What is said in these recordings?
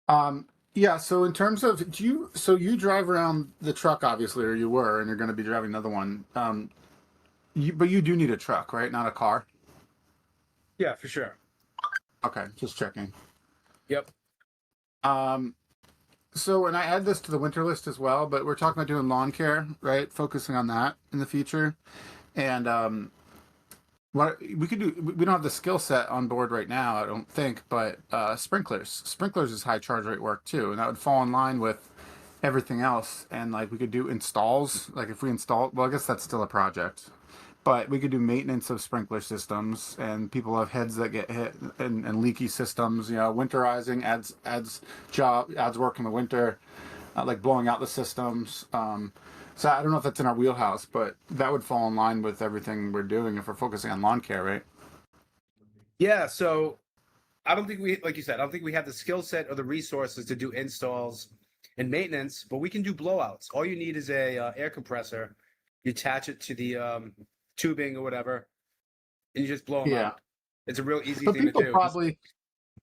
Yeah, so in terms of so you drive around the truck obviously, or you were, and you're going to be driving another one. But you do need a truck, right? Not a car. Yeah, for sure. Okay, just checking. Yep. Um, so and I add this to the winter list as well, but we're talking about doing lawn care, right? Focusing on that in the future. And what we could do, we don't have the skill set on board right now, I don't think, but sprinklers. Sprinklers is high charge rate work too, and that would fall in line with everything else. And like we could do installs, like if we install, well, I guess that's still a project, but we could do maintenance of sprinkler systems. And people have heads that get hit and leaky systems. You know, winterizing adds work in the winter, like blowing out the systems. So I don't know if that's in our wheelhouse, but that would fall in line with everything we're doing if we're focusing on lawn care, right? Yeah, so I don't think we, like you said, I don't think we have the skill set or the resources to do installs and maintenance, but we can do blowouts. All you need is a air compressor. You attach it to the tubing or whatever, and you just blow them Yeah. out. It's a real easy But thing to people do. probably,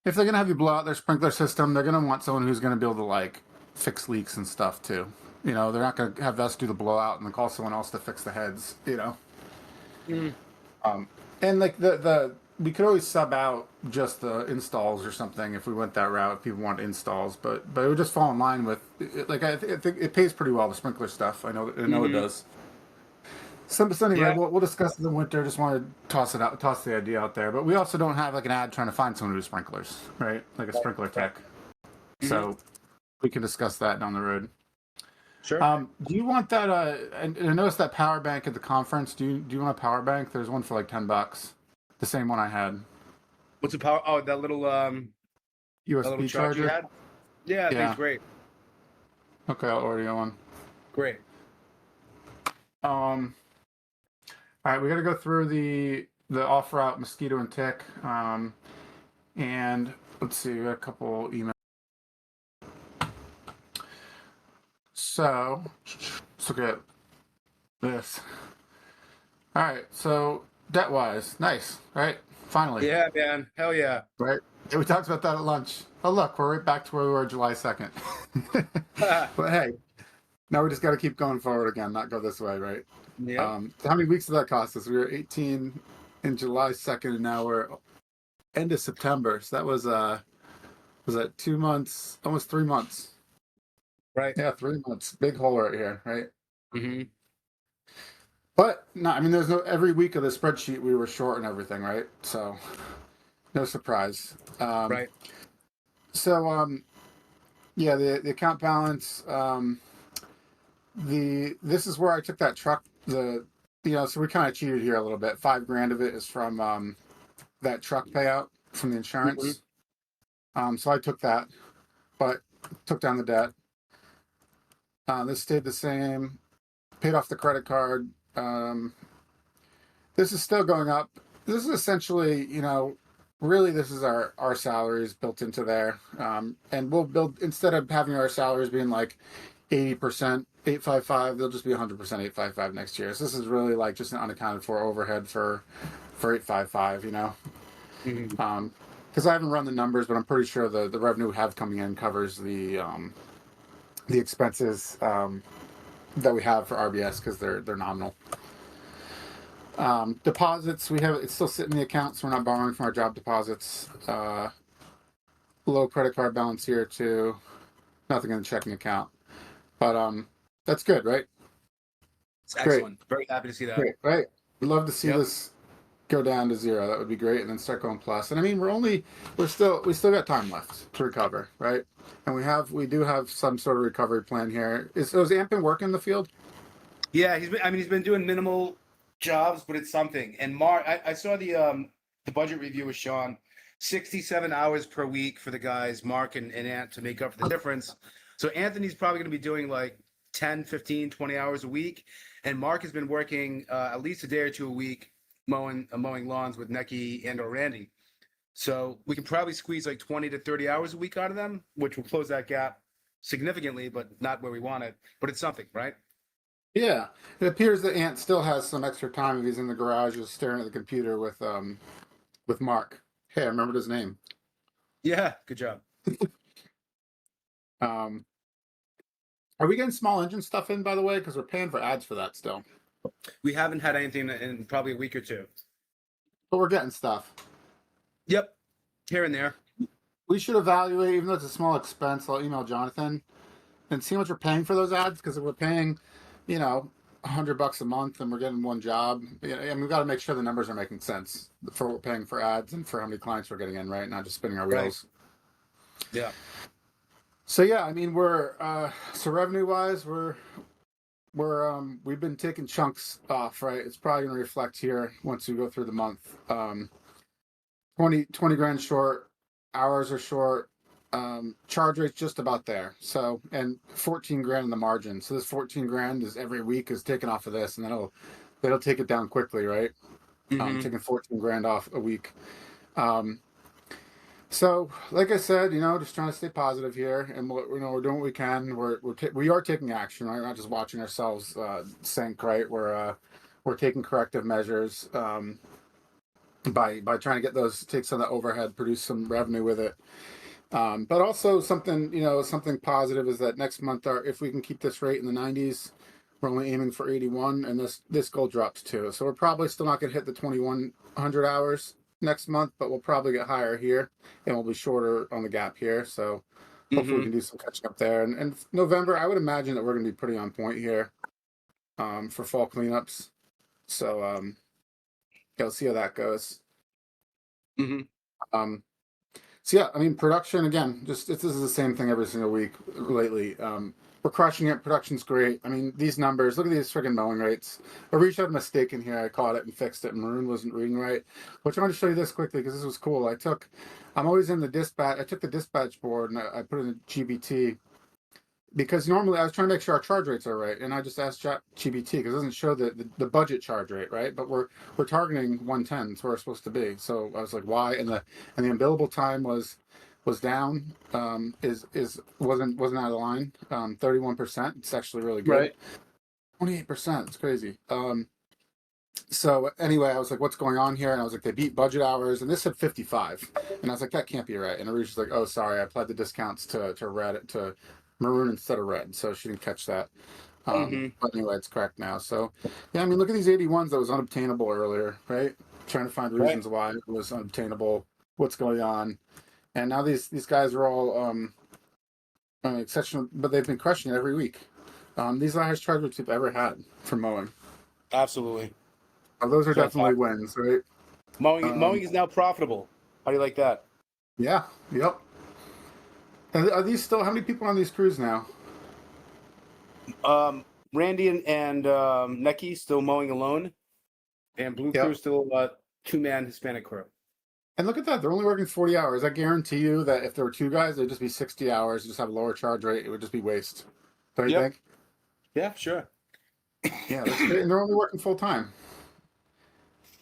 if they're gonna have you blow out their sprinkler system, they're gonna want someone who's gonna be able to like fix leaks and stuff too. You know, they're not gonna have us do the blowout and then call someone else to fix the heads. You know, Mm, um, and like the we could always sub out just the installs or something if we went that route. If people want installs, but it would just fall in line with like I think it pays pretty well the sprinkler stuff. I know it hmm. does. So anyway, Yeah. we'll discuss it in the winter. Just want to toss the idea out there. But we also don't have like an ad trying to find someone to do sprinklers, right? Like a Right. sprinkler Right. tech. Hmm. So we can discuss that down the road. Sure. Do you want that? And I noticed that power bank at the conference. Do you want a power bank? There's one for like $10, the same one I had. What's the power? Oh, that little USB charger you charger. had. Yeah, I think it's Yeah. great. Okay, I'll order you one. Great. Um. All right, we got to go through the off route mosquito and tick. And let's see, we got a couple emails. So let's look at this. All right, so debt wise, nice, right? Finally, Yeah, man. Hell yeah. right? Yeah, we talked about that at lunch. Oh, look, we're right back to where we were July 2nd. But hey, now we just got to keep going forward again, not go this way, right? Yep. So how many weeks did that cost us? We were 18 in July 2nd, and now we're end of September. So that was that 2 months, almost 3 months? Right. Yeah, 3 months. Big hole right here, right? Hmm. But no, I mean, there's no every week of the spreadsheet we were short and everything, right? So no surprise. Right. So yeah, the account balance. This is where I took that truck. So we kind of cheated here a little bit. 5 grand of it is from that truck payout from the Hmm. insurance. So I took that, but took down the debt. This stayed the same. Paid off the credit card. This is still going up. This is essentially, really this is our salaries built into there. And we'll build instead of having our salaries being like 80% 855, they'll just be 100% 855 next year. So this is really like just an unaccounted for overhead for 855, Hmm. because I haven't run the numbers, but I'm pretty sure the revenue we have coming in covers the expenses that we have for RBS because they're nominal. Deposits, we have it's still sitting in the account, so we're not borrowing from our job deposits. Low credit card balance here too. Nothing in the checking account, but that's good, right? It's Great, excellent. Very happy to see that. great, right? We'd love to see Yep. this go down to zero. That would be great, and then start going plus. And I mean, we still got time left to recover, right? And we do have some sort of recovery plan here. Is Amp been working in the field? Yeah, he's been doing minimal jobs, but it's something. And Mark, I saw the budget review with Sean, 67 hours per week for the guys, Mark and Ant to make up for the difference. So Anthony's probably going to be doing like 10, 15, 20 hours a week. And Mark has been working at least a day or two a week mowing lawns with Necky and or Randy. So we can probably squeeze like 20 to 30 hours a week out of them, which will close that gap significantly, but not where we want it. But it's something, right? Yeah, it appears that Ant still has some extra time if he's in the garage just staring at the computer with Mark. Hey, I remembered his name. Yeah, good job. Um, are we getting small engine stuff in, by the way? Because we're paying for ads for that still. We haven't had anything in probably a week or two. But we're getting stuff. Yep, here and there. We should evaluate, even though it's a small expense. I'll email Jonathan and see what we're paying for those ads. Because if we're paying, you know, $100 a month and we're getting one job, and we've got to make sure the numbers are making sense for what we're paying for ads and for how many clients we're getting in, right? Not just spinning our wheels. Right. Yeah. So yeah, I mean, we're so revenue wise, we've been taking chunks off, right? It's probably going to reflect here once we go through the month. 20 grand short, hours are short, charge rate's just about there. So, and 14 grand in the margin. So this 14 grand is every week is taken off of this, and that'll take it down quickly, right? Taking 14 grand off a week. So, like I said, just trying to stay positive here, and we're doing what we can. We are taking action, right? We're not just watching ourselves sink, right? We're taking corrective measures by trying to take some of the overhead, produce some revenue with it. But also something positive is that next month, if we can keep this rate in the 90s, we're only aiming for 81, and this goal drops too. So we're probably still not going to hit the 2,100 hours next month, but we'll probably get higher here, and we'll be shorter on the gap here. So hopefully we can do some catching up there. And November, I would imagine that we're going to be pretty on point here for fall cleanups. So yeah, we'll see how that goes. So yeah, I mean, production again, this is the same thing every single week lately. We're crushing it. Production's great. I mean, these numbers. Look at these friggin' mowing rates. I reached out a mistake in here. I caught it and fixed it. Maroon wasn't reading right. But I wanted to show you this quickly because this was cool. I'm always in the dispatch. I took the dispatch board and I put it in GBT because normally I was trying to make sure our charge rates are right, and I just asked GBT because it doesn't show the budget charge rate, right? But we're targeting 110. That's where we're supposed to be. So I was like, why? And the unbillable time was down. Wasn't out of line. 31%. It's actually really good. Right. 28%. It's crazy. So anyway, I was like, what's going on here? And I was like, they beat budget hours, and this said 55. And I was like, that can't be right. And Arusha's like, oh, sorry, I applied the discounts to maroon instead of red, so she didn't catch that. But anyway, it's correct now. So yeah, I mean, look at these 81s that was unobtainable earlier, right? Trying to find reasons why it was unobtainable, what's going on. And now these guys are all exceptional, but they've been crushing it every week. These are the highest charge rates we've ever had for mowing. Absolutely. Those are definitely wins, right? Mowing is now profitable. How do you like that? Yeah. Yep. Are these still? How many people are on these crews now? Randy and Necky still mowing alone, and Blue Crew still two-man Hispanic crew. And look at that. They're only working 40 hours. I guarantee you that if there were two guys, it'd just be 60 hours, just have a lower charge rate. It would just be waste. Don't you think? Yeah, sure. Yeah, that's great. And they're only working full time.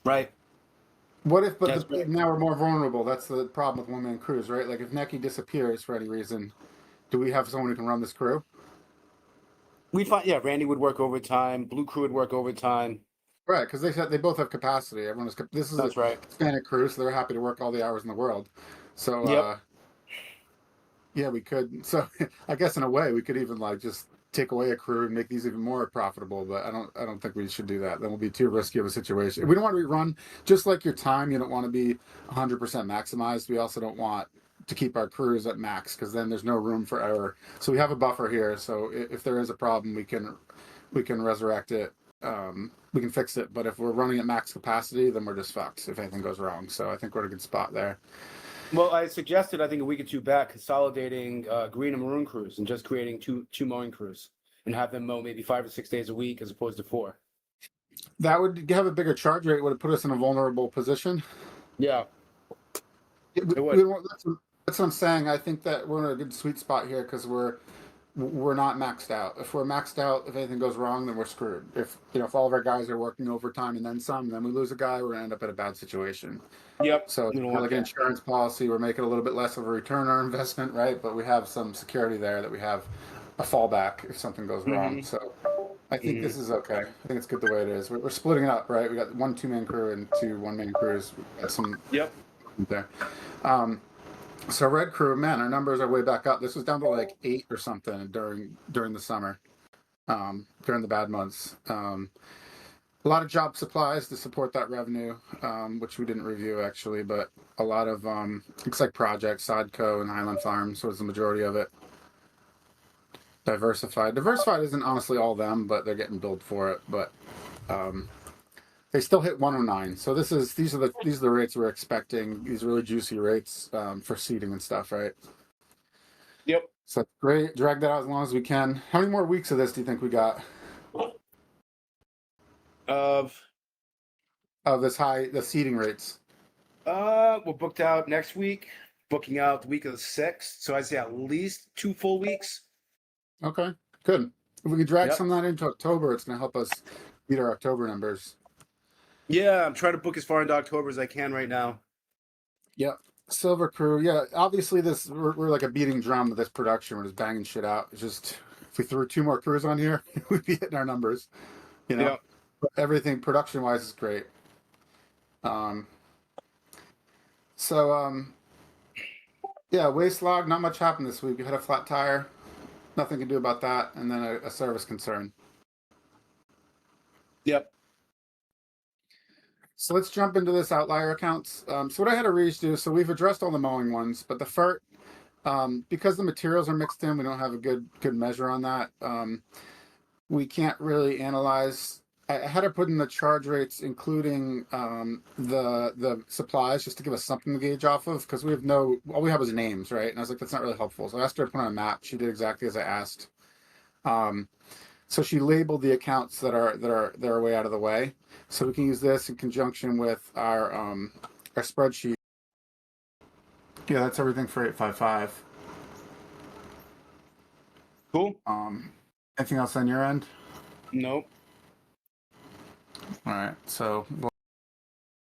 Right. What if, now we're more vulnerable. That's the problem with one-man crews, right? Like if Necky disappears for any reason, do we have someone who can run this crew? We'd find, Randy would work overtime. Blue Crew would work overtime. Right, because they said they both have capacity. This is That's right. Hispanic crew, so they're happy to work all the hours in the world. So yeah, we could. So I guess in a way we could even just take away a crew and make these even more profitable. But I don't think we should do that. Then we'll be too risky of a situation. We don't want to run just like your time. You don't want to be 100% maximized. We also don't want to keep our crews at max because then there's no room for error. So we have a buffer here. So if there is a problem, we can resurrect it. We can fix it, but if we're running at max capacity, then we're just fucked if anything goes wrong. So I think we're in a good spot there. Well, I suggested, I think a week or two back, consolidating green and maroon crews and just creating two mowing crews and have them mow maybe 5 or 6 days a week as opposed to 4. That would have a bigger charge rate. Would it put us in a vulnerable position? Yeah, it would. That's what I'm saying. I think that we're in a good sweet spot here because we're not maxed out. If we're maxed out, if anything goes wrong, then we're screwed. If all of our guys are working overtime and then some, then we lose a guy, we're gonna end up in a bad situation. Yep. So like an insurance policy, we're making a little bit less of a return on our investment, right? But we have some security there that we have a fallback if something goes wrong. So I think this is okay. I think it's good the way it is. We're splitting it up, right? We got 1 2-man crew and 2 1-man crews. We got some there. So Red Crew, man, our numbers are way back up. This was down to like 8 or something during the summer, during the bad months. A lot of job supplies to support that revenue, which we didn't review actually, but a lot of looks like projects, Sodco and Highland Farms was the majority of it. Diversified isn't honestly all them, but they're getting billed for it. But they still hit 109. So these are the rates we're expecting. These really juicy rates for seeding and stuff, right? Yep. So great. Drag that out as long as we can. How many more weeks of this do you think we got? Of Of the seeding rates? we're booked out next week. Booking out the week of the 6th. So I'd say at least 2 full weeks. Okay, good. If we can drag Yep. some of that into October, it's going to help us beat our October numbers. Yeah, I'm trying to book as far into October as I can right now. Yep. Silver Crew. Yeah, obviously we're like a beating drum with this production. We're just banging shit out. It's just if we threw 2 more crews on here, we'd be hitting our numbers. You know, Yep. but everything production wise is great. Um. So yeah, waste log. Not much happened this week. We had a flat tire. Nothing to do about that, and then a service concern. Yep. So let's jump into this outlier accounts. So what I had to redo, so we've addressed all the mowing ones, but the FERT, because the materials are mixed in, we don't have a good measure on that. We can't really analyze. I had to put in the charge rates, including the supplies, just to give us something to gauge off of, because we have all we have is names, right? And I was like, that's not really helpful. So I asked her to put on a map. She did exactly as I asked. So she labeled the accounts that are way out of the way. So we can use this in conjunction with our spreadsheet. Yeah, that's everything for 855. Cool. Anything else on your end? Nope. All right. So we'll